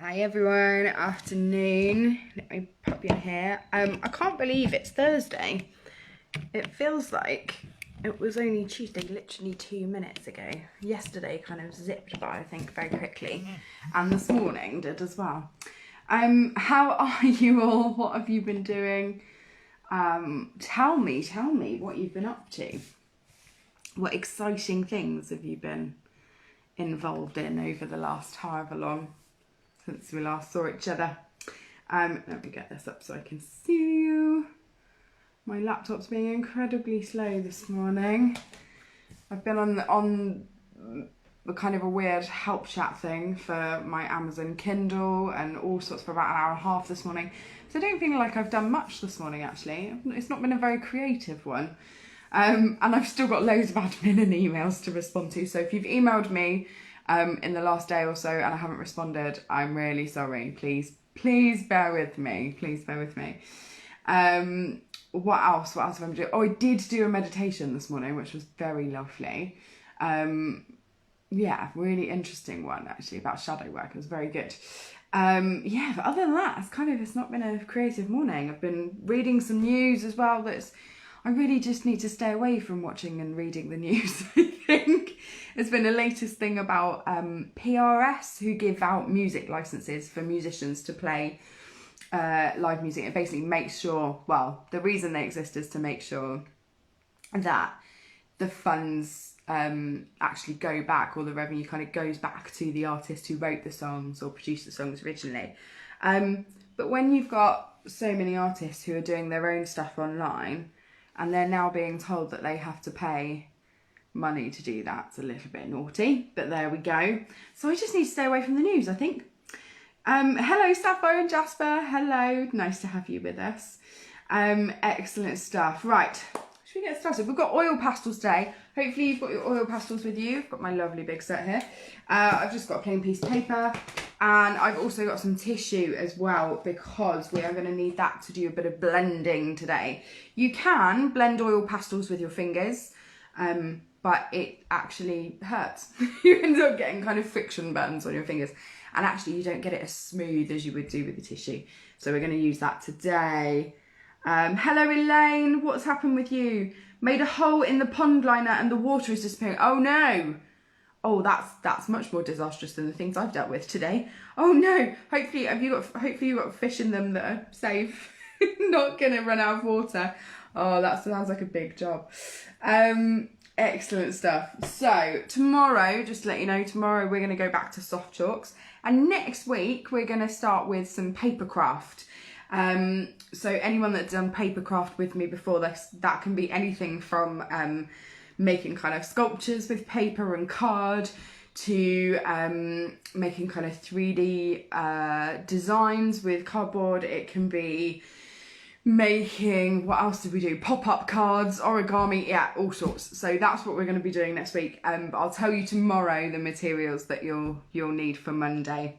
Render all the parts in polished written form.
Hi everyone, afternoon. Let me pop you in here. I can't believe it's Thursday. It feels like it was only Tuesday, literally 2 minutes ago. Yesterday kind of zipped by, I think, very quickly. And this morning did as well. How are you all? What have you been doing? Tell me what you've been up to. What exciting things have you been involved in over the last however long since we last saw each other? Let me get this up so I can see you. My laptop's being incredibly slow this morning. I've been on the kind of a weird help chat thing for my Amazon Kindle and all sorts for about an hour and a half this morning. So I don't feel like I've done much this morning actually. It's not been a very creative one. And I've still got loads of admin and emails to respond to. So if you've emailed me in the last day or so and I haven't responded, I'm really sorry. Please bear with me. Please bear with me. What else have I been doing? Oh, I did do a meditation this morning, which was very lovely. Yeah, really interesting one actually about shadow work. It was very good. Yeah, but other than that, it's not been a creative morning. I've been reading some news as well. I really just need to stay away from watching and reading the news, I think. There's been a latest thing about PRS, who give out music licenses for musicians to play live music. It basically makes sure, well, the reason they exist is to make sure that the funds actually go back, or the revenue kind of goes back to the artist who wrote the songs or produced the songs originally. But when you've got so many artists who are doing their own stuff online, and they're now being told that they have to pay money to do that, it's a little bit naughty, but there we go. So I just need to stay away from the news, I think. Hello, Sapphire and Jasper. Hello, nice to have you with us. Excellent stuff. Right, should we get started? We've got oil pastels today. Hopefully you've got your oil pastels with you. I've got my lovely big set here. I've just got a plain piece of paper, and I've also got some tissue as well, because we are going to need that to do a bit of blending today. You can blend oil pastels with your fingers, but it actually hurts. You end up getting kind of friction burns on your fingers, and actually you don't get it as smooth as you would do with the tissue. So we're going to use that today. Hello Elaine, what's happened with you? Made a hole in the pond liner and the water is disappearing. Oh no! Oh, that's much more disastrous than the things I've dealt with today. Oh no! Hopefully you've got fish in them that are safe, not gonna run out of water. Oh, that sounds like a big job. Excellent stuff. So tomorrow, just to let you know, tomorrow we're gonna go back to soft chalks, and next week we're gonna start with some paper craft. So anyone that's done paper craft with me before, that can be anything from making kind of sculptures with paper and card, to making kind of 3D designs with cardboard. It can be making, what else did we do? Pop-up cards, origami, yeah, all sorts. So that's what we're going to be doing next week. But I'll tell you tomorrow the materials that you'll need for Monday.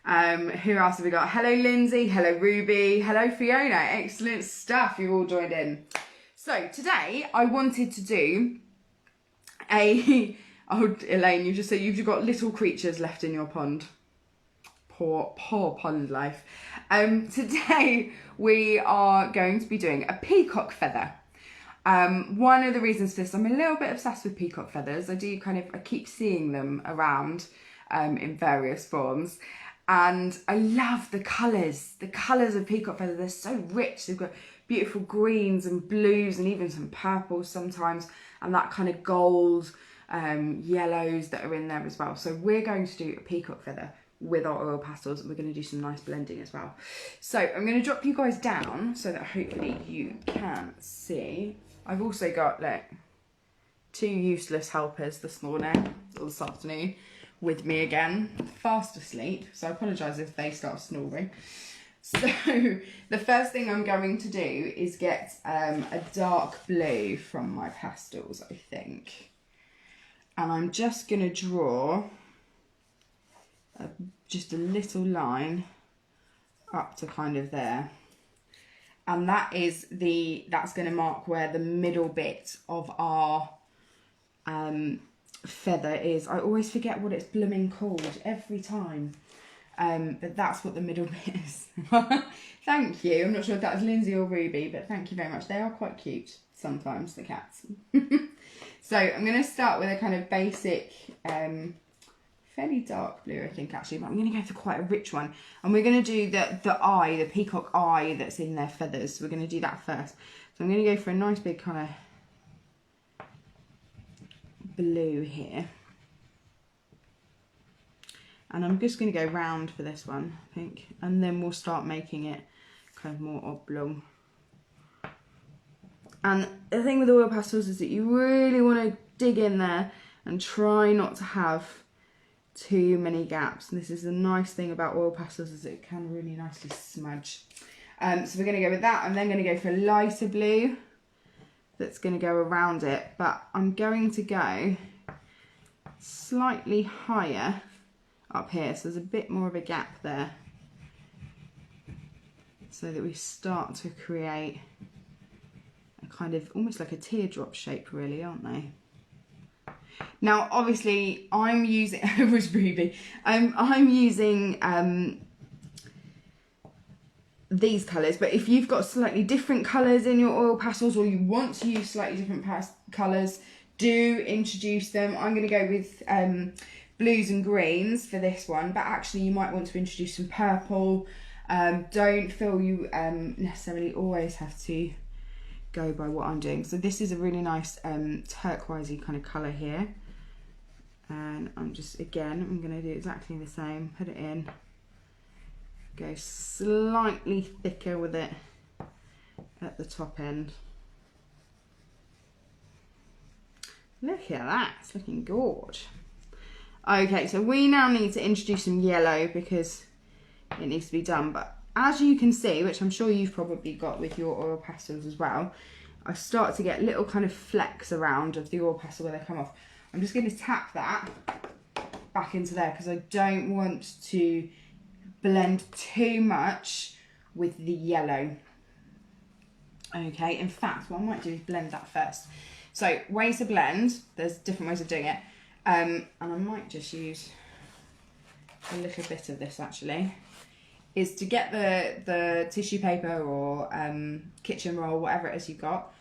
Who else have we got? Hello Lindsay, hello Ruby, hello Fiona. Excellent stuff, you've all joined in. So today I wanted to do oh Elaine, you just said you've got little creatures left in your pond. Poor pond life. Today we are going to be doing a peacock feather. One of the reasons for this, I'm a little bit obsessed with peacock feathers. I keep seeing them around in various forms. And I love the colours of peacock feather. They're so rich. They've got beautiful greens and blues and even some purples sometimes, and that kind of gold, yellows that are in there as well. So we're going to do a peacock feather with our oil pastels, and we're going to do some nice blending as well. So I'm going to drop you guys down so that hopefully you can see. I've also got two useless helpers this morning or this afternoon with me again, fast asleep, so I apologise if they start snoring. So the first thing I'm going to do is get a dark blue from my pastels, I think, and I'm just going to draw just a little line up to kind of there, and that's going to mark where the middle bit of our feather is. I always forget what it's blooming called every time. But that's what the middle bit is. Thank you. I'm not sure if that was Lindsay or Ruby, but thank you very much. They are quite cute sometimes, the cats. So I'm going to start with a kind of basic, fairly dark blue, I think, actually, but I'm going to go for quite a rich one. And we're going to do the eye, the peacock eye that's in their feathers. So we're going to do that first. So I'm going to go for a nice big kind of blue here. And I'm just going to go round for this one, I think. And then we'll start making it kind of more oblong. And the thing with oil pastels is that you really want to dig in there and try not to have too many gaps. And this is the nice thing about oil pastels, is it can really nicely smudge. So we're going to go with that. I'm then going to go for a lighter blue that's going to go around it. But I'm going to go slightly higher up here, so there's a bit more of a gap there, so that we start to create a kind of almost like a teardrop shape, really, aren't they? Now obviously I'm using it was Ruby. I'm using these colours, but if you've got slightly different colours in your oil pastels, or you want to use slightly different colours, do introduce them. I'm going to go with blues and greens for this one, but actually you might want to introduce some purple. Don't feel you necessarily always have to go by what I'm doing. So this is a really nice turquoisey kind of colour here, and I'm going to do exactly the same. Put it in, go slightly thicker with it at the top end. Look at that, it's looking gorge. Okay, so we now need to introduce some yellow because it needs to be done. But as you can see, which I'm sure you've probably got with your oil pastels as well, I start to get little kind of flecks around of the oil pastel where they come off. I'm just going to tap that back into there because I don't want to blend too much with the yellow. Okay, in fact, what I might do is blend that first. So, ways to blend, there's different ways of doing it. And I might just use a little bit of this actually, is to get the tissue paper or kitchen roll, whatever it is you've got,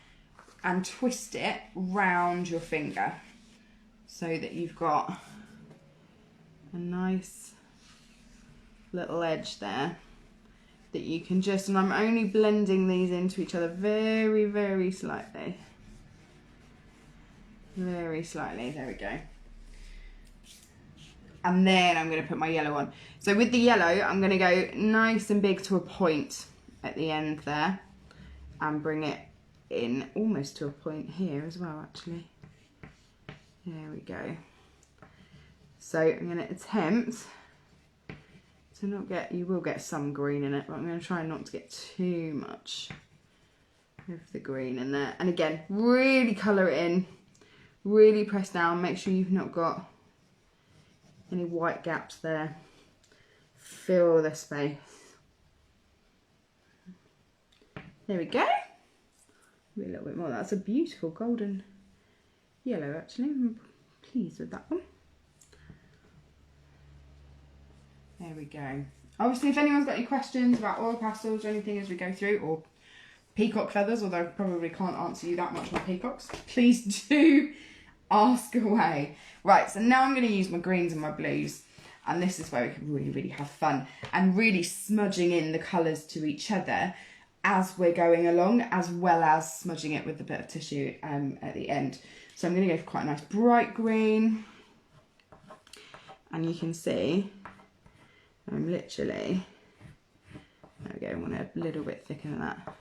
and twist it round your finger so that you've got a nice little edge there that you can just, and I'm only blending these into each other very, very slightly. Very slightly, there we go. And then I'm going to put my yellow on. So with the yellow, I'm going to go nice and big to a point at the end there, and bring it in almost to a point here as well, actually. There we go. So I'm going to attempt to not get, you will get some green in it, but I'm going to try not to get too much of the green in there. And again, really colour it in, really press down, make sure you've not got any white gaps there. Fill the space. There we go. Maybe a little bit more. That's a beautiful golden yellow, actually. I'm pleased with that one. There we go. Obviously, if anyone's got any questions about oil pastels or anything as we go through, or peacock feathers, although I probably can't answer you that much on peacocks, please do ask away. Right, so now I'm going to use my greens and my blues, and this is where we can really, really have fun and really smudging in the colours to each other as we're going along, as well as smudging it with a bit of tissue at the end. So I'm going to go for quite a nice bright green, and you can see I'm literally, there we go, I want it a little bit thicker than that,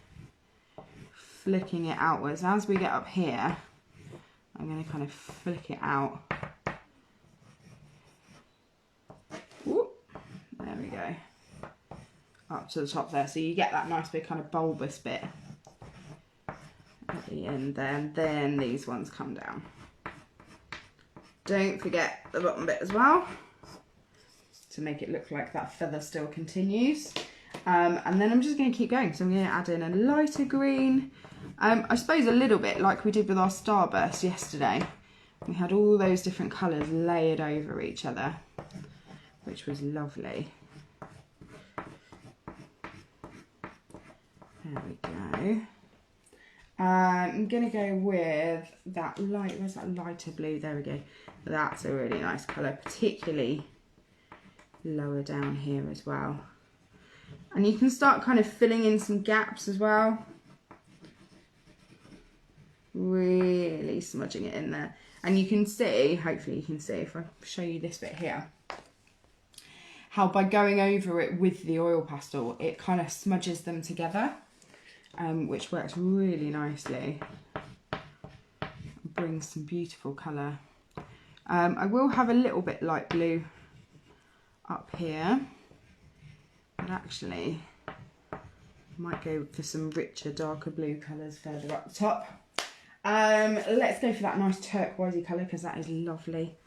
flicking it outwards. As we get up here, I'm going to kind of flick it out. Whoop. There we go. Up to the top there. So you get that nice big kind of bulbous bit at the end there. And then these ones come down. Don't forget the bottom bit as well, to make it look like that feather still continues. And then I'm just going to keep going. So I'm going to add in a lighter green. I suppose a little bit like we did with our starburst yesterday. We had all those different colours layered over each other, which was lovely. There we go. I'm going to go with that light, where's that lighter blue? There we go. That's a really nice colour, particularly lower down here as well. And you can start kind of filling in some gaps as well. Really smudging it in there. And you can see, hopefully you can see, if I show you this bit here, how by going over it with the oil pastel, it kind of smudges them together, which works really nicely. Brings some beautiful colour. I will have a little bit light blue up here, but actually I might go for some richer, darker blue colours further up the top. Let's go for that nice turquoisey colour because that is lovely.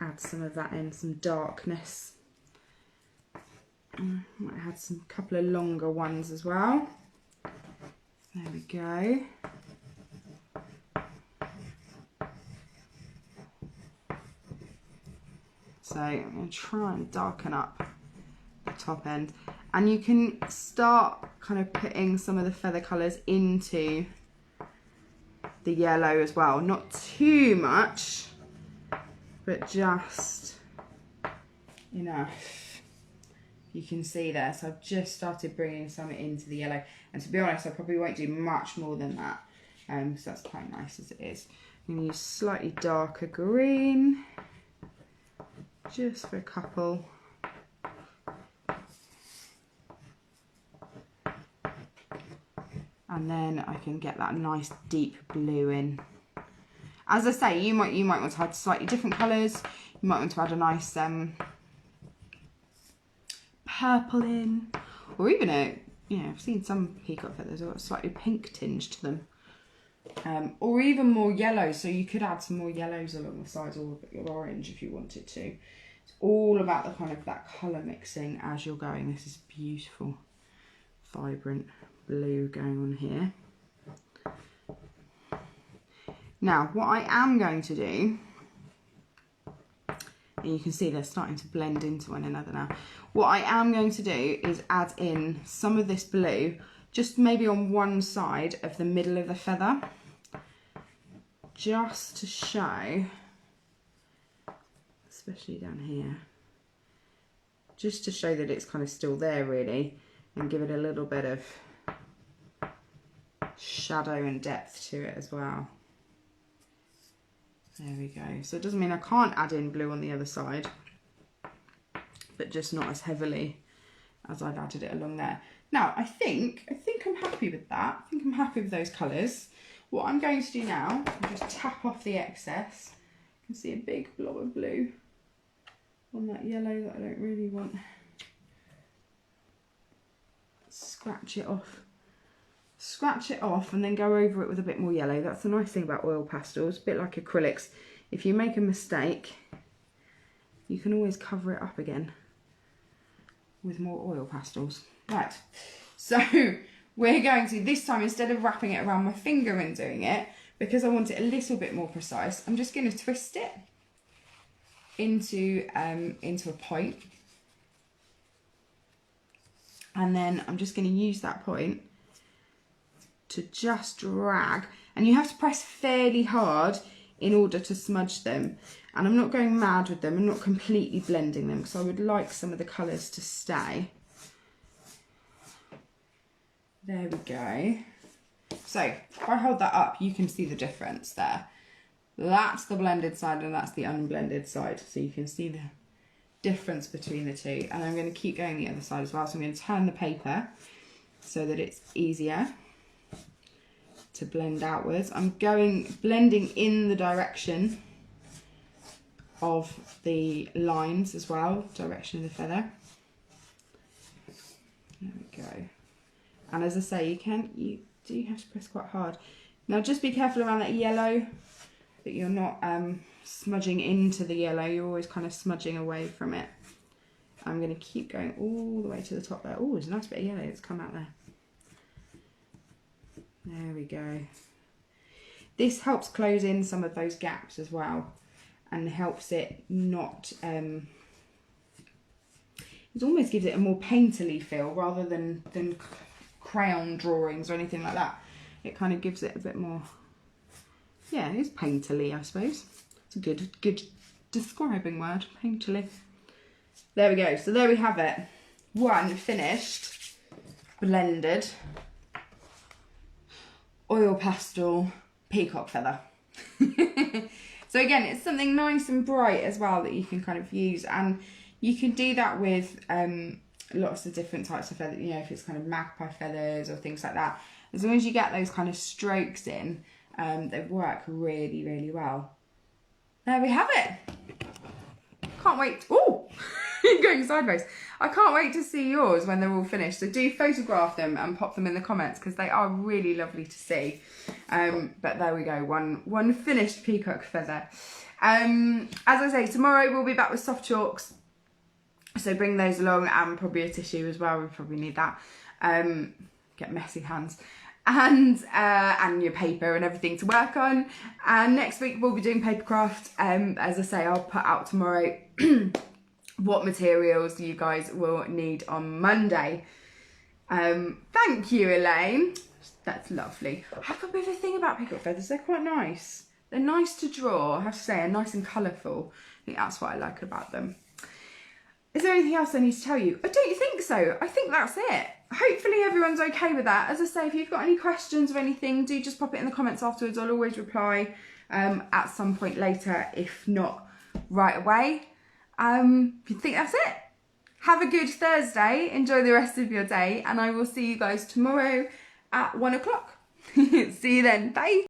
Add some of that in, some darkness. Might add some couple of longer ones as well. There we go. So I'm going to try and darken up the top end. And you can start kind of putting some of the feather colours into the yellow as well. Not too much, but just enough. You can see there, so I've just started bringing some into the yellow, and to be honest I probably won't do much more than that, so that's quite nice as it is. I'm going to use slightly darker green just for a couple. And then I can get that nice deep blue in. As I say, you might want to add slightly different colours. You might want to add a nice purple in, or even I've seen some peacock feathers that have got a slightly pink tinge to them, or even more yellow, so you could add some more yellows along the sides, or a bit of orange if you wanted to. It's all about the kind of that colour mixing as you're going. This is beautiful vibrant blue going on here. Now what I am going to do, and you can see they're starting to blend into one another now. What I am going to do is add in some of this blue, just maybe on one side of the middle of the feather, just to show, especially down here, just to show that it's kind of still there really, and give it a little bit of shadow and depth to it as well. There we go. So it doesn't mean I can't add in blue on the other side, but just not as heavily as I've added it along there. Now I think I'm happy with that. I think I'm happy with those colours. What I'm going to do now is just tap off the excess. You can see a big blob of blue on that yellow that I don't really want. Scratch it off. Scratch it off and then go over it with a bit more yellow. That's the nice thing about oil pastels, a bit like acrylics. If you make a mistake, you can always cover it up again with more oil pastels. Right, so we're going to, this time, instead of wrapping it around my finger and doing it, because I want it a little bit more precise, I'm just going to twist it into a point. And then I'm just going to use that point to just drag, and you have to press fairly hard in order to smudge them. And I'm not going mad with them, I'm not completely blending them because I would like some of the colours to stay. There we go. So if I hold that up, you can see the difference there. That's the blended side and that's the unblended side, so you can see the difference between the two. And I'm going to keep going the other side as well, so I'm going to turn the paper so that it's easier to blend outwards. I'm blending in the direction of the lines as well, direction of the feather. There we go. And as I say, you do have to press quite hard. Now just be careful around that yellow, that you're not smudging into the yellow, you're always kind of smudging away from it. I'm going to keep going all the way to the top there. Oh, there's a nice bit of yellow that's come out there. There we go. This helps close in some of those gaps as well, and helps it not, it almost gives it a more painterly feel rather than crayon drawings or anything like that. It kind of gives it a bit more, yeah, it's painterly, I suppose. It's a good describing word, painterly. There we go. So there we have it. One finished, blended, oil pastel peacock feather. So again, it's something nice and bright as well that you can kind of use, and you can do that with lots of different types of feathers, you know, if it's kind of magpie feathers or things like that. As long as you get those kind of strokes in, they work really, really well. There we have it. Can't wait. Oh, going sideways. I can't wait to see yours when they're all finished. So do photograph them and pop them in the comments, because they are really lovely to see. But there we go, one finished peacock feather. As I say, tomorrow we'll be back with soft chalks. So bring those along, and probably a tissue as well. We probably need that. Get messy hands. And your paper and everything to work on. And next week we'll be doing paper craft. As I say, I'll put out tomorrow what materials you guys will need on Monday. Thank you, Elaine. That's lovely. I've got a bit of a thing about peacock feathers. They're quite nice. They're nice to draw, I have to say, and nice and colourful. I think that's what I like about them. Is there anything else I need to tell you? I don't think so. I think that's it. Hopefully everyone's okay with that. As I say, if you've got any questions or anything, do just pop it in the comments afterwards. I'll always reply at some point later, if not right away. If you think that's it, have a good Thursday. Enjoy the rest of your day, and I will see you guys tomorrow at 1 o'clock. See you then. Bye.